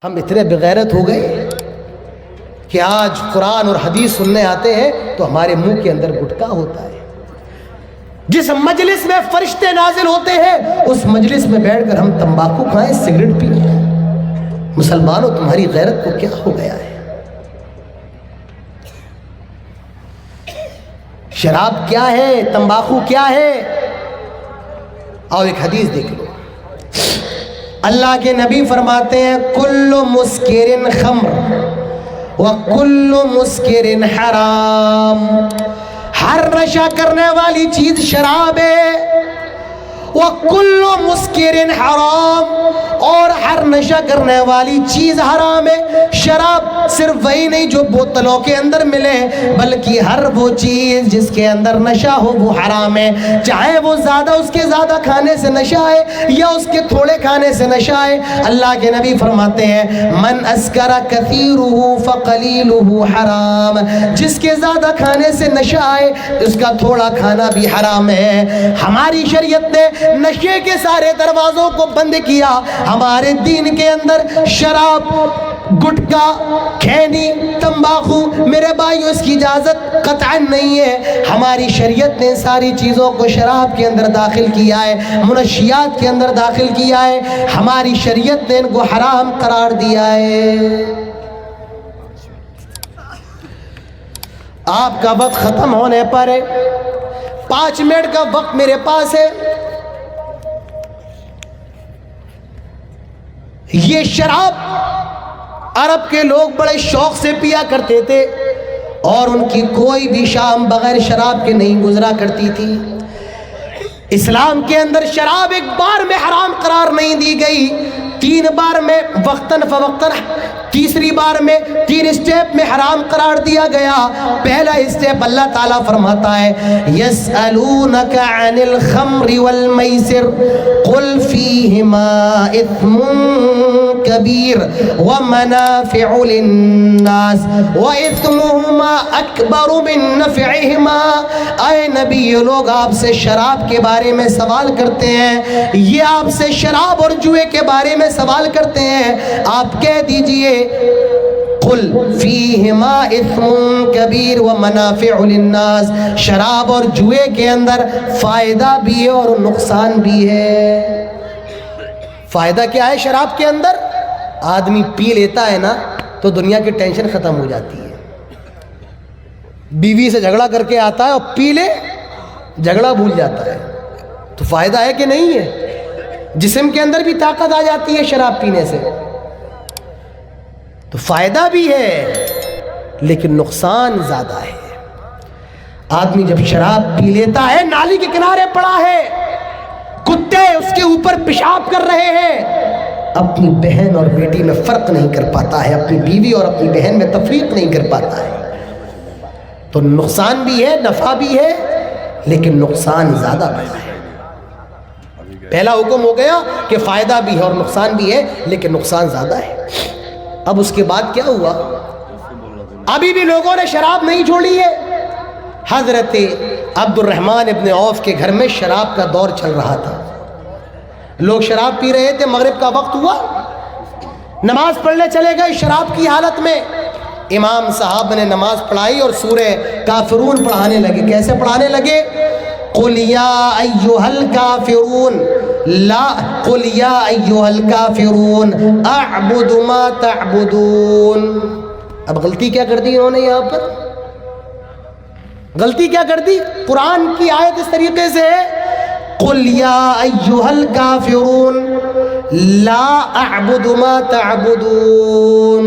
ہم اتنے بغیرت ہو گئے کہ آج قرآن اور حدیث سننے آتے ہیں تو ہمارے منہ کے اندر گٹکا ہوتا ہے. جس مجلس میں فرشتے نازل ہوتے ہیں اس مجلس میں بیٹھ کر ہم تمباکو کھائیں, سگریٹ پئیں. مسلمانوں, تمہاری غیرت کو کیا ہو گیا ہے؟ شراب کیا ہے؟ تمباکو کیا ہے؟ آؤ ایک حدیث دیکھ لو. اللہ کے نبی فرماتے ہیں کل مسکر خمر وکل مسکر حرام. ہر نشہ کرنے والی چیز شراب ہے. وکل مسکر حرام, اور ہر نشہ کرنے والی چیز حرام ہے. شراب صرف وہی نہیں جو بوتلوں کے اندر ملے, بلکہ ہر وہ چیز جس کے اندر نشہ ہو وہ حرام ہے. چاہے وہ زیادہ, اس کے زیادہ کھانے سے نشہ ہے یا اس کے تھوڑے کھانے سے نشہ ہے. اللہ کے نبی فرماتے ہیں من اسکر کثیرہ فقلیلہ حرام. جس کے زیادہ کھانے سے نشہ ہے اس کا تھوڑا کھانا بھی حرام ہے. ہماری شریعت نے نشے کے سارے دروازوں کو بند کیا. ہمارے دین کے اندر شراب, گٹکا, کھینی, تمباکو, میرے بھائیو اس کی اجازت قطعا نہیں ہے. ہماری شریعت نے ساری چیزوں کو شراب کے اندر داخل کیا ہے, منشیات کے اندر داخل کیا ہے. ہماری شریعت نے ان کو حرام قرار دیا ہے. آپ کا وقت ختم ہونے پر ہے, 5 منٹ کا وقت میرے پاس ہے. یہ شراب عرب کے لوگ بڑے شوق سے پیا کرتے تھے اور ان کی کوئی بھی شام بغیر شراب کے نہیں گزرا کرتی تھی. اسلام کے اندر شراب ایک بار میں حرام قرار نہیں دی گئی, 3 بار میں وقتاً فوقتاً, تیسری بار میں 3 اسٹیپ میں حرام قرار دیا گیا. پہلا اسٹیپ اللہ تعالیٰ فرماتا ہے یسألونک عن الخمر والمیسر قل فیہما اثم کبیر ومنافع للناس واثمہما اکبر من نفعہما. اے نبی, یہ لوگ آپ سے شراب کے بارے میں سوال کرتے ہیں, یہ آپ سے شراب اور جوئے کے بارے میں سوال کرتے ہیں. آپ کہہ دیجئے قل فیہما اثم کبیر ومنافع للناس. شراب اور جوئے کے اندر فائدہ بھی ہے اور نقصان بھی ہے. فائدہ کیا ہے شراب کے اندر؟ آدمی پی لیتا ہے نا تو دنیا کی ٹینشن ختم ہو جاتی ہے. بیوی سے جھگڑا کر کے آتا ہے اور پی لے, جھگڑا بھول جاتا ہے. تو فائدہ ہے کہ نہیں ہے؟ جسم کے اندر بھی طاقت آ جاتی ہے شراب پینے سے. تو فائدہ بھی ہے لیکن نقصان زیادہ ہے. آدمی جب شراب پی لیتا ہے, نالی کے کنارے پڑا ہے, کتے اس کے اوپر پیشاب کر رہے ہیں, اپنی بہن اور بیٹی میں فرق نہیں کر پاتا ہے, اپنی بیوی اور اپنی بہن میں تفریق نہیں کر پاتا ہے. تو نقصان بھی ہے, نفع بھی ہے, لیکن نقصان زیادہ بڑا ہے. پہلا حکم ہو گیا کہ فائدہ بھی ہے اور نقصان بھی ہے, لیکن نقصان زیادہ ہے. اب اس کے بعد کیا ہوا؟ ابھی بھی لوگوں نے شراب نہیں چھوڑی ہے. حضرت عبد الرحمن ابن عوف کے گھر میں شراب کا دور چل رہا تھا. لوگ شراب پی رہے تھے, مغرب کا وقت ہوا, نماز پڑھنے چلے گئے شراب کی حالت میں. امام صاحب نے نماز پڑھائی اور سورہ کافرون پڑھانے لگے. کیسے پڑھانے لگے؟ قل یا ایھا الکافرون لا قل یا ایھا الکافرون اعبد ما تعبدون. اب غلطی کیا کر دی انہوں نے یہاں پر؟ غلطی کیا کر دی؟ قرآن کی آیت اس طریقے سے ہے قل یا ایھا الکافرون لا اعبد ما تعبدون.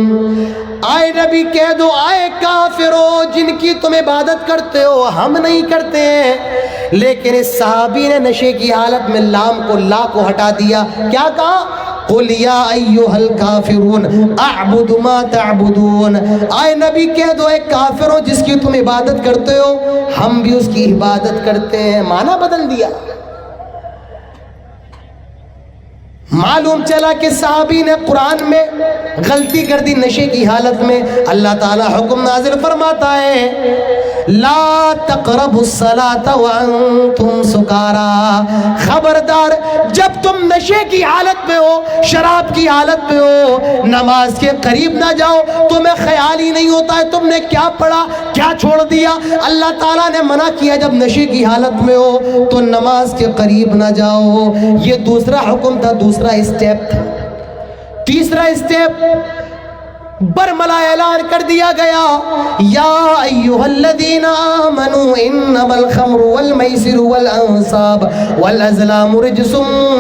آئے نبی کہہ دو, آئے کافرو جن کی تم عبادت کرتے ہو ہم نہیں کرتے ہیں. لیکن اس صحابی نے نشے کی حالت میں لام کو لا کو ہٹا دیا. کیا کہا؟ قل یا ایھا الکافرون اعبد ما تعبدون. آئے نبی کہہ دو اے کافرو جس کی تم عبادت کرتے ہو ہم بھی اس کی عبادت کرتے ہیں. معنی بدل دیا. معلوم چلا کہ صحابی نے قرآن میں غلطی کر دی نشے کی حالت میں. اللہ تعالیٰ حکم نازل فرماتا ہے لا تقربوا الصلاۃ وانتم سکارا، خبردار جب تم نشے کی حالت میں ہو، شراب کی حالت میں ہو، نماز کے قریب نہ جاؤ۔ تمہیں خیال ہی نہیں ہوتا ہے تم نے کیا پڑھا کیا چھوڑ دیا۔ اللہ تعالیٰ نے منع کیا جب نشے کی حالت میں ہو تو نماز کے قریب نہ جاؤ۔ یہ دوسرا حکم تھا، دوسرا اسٹیپ تھا۔ تیسرا اسٹیپ برملا اعلان کر دیا گیا، یا ایھا الذین آمنوا انما الخمر والمیسر والانصاب والازلام رجس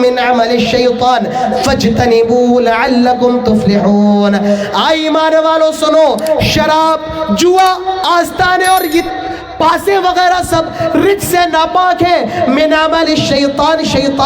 من عمل الشیطان فاجتنبوہ لعلکم تفلحون۔ ایمان والو سنو، شراب، جوا، آستانے اور یہ پاسے وغیرہ سب رجس سے ناپاک ہے، من عمل الشیطان، شیطان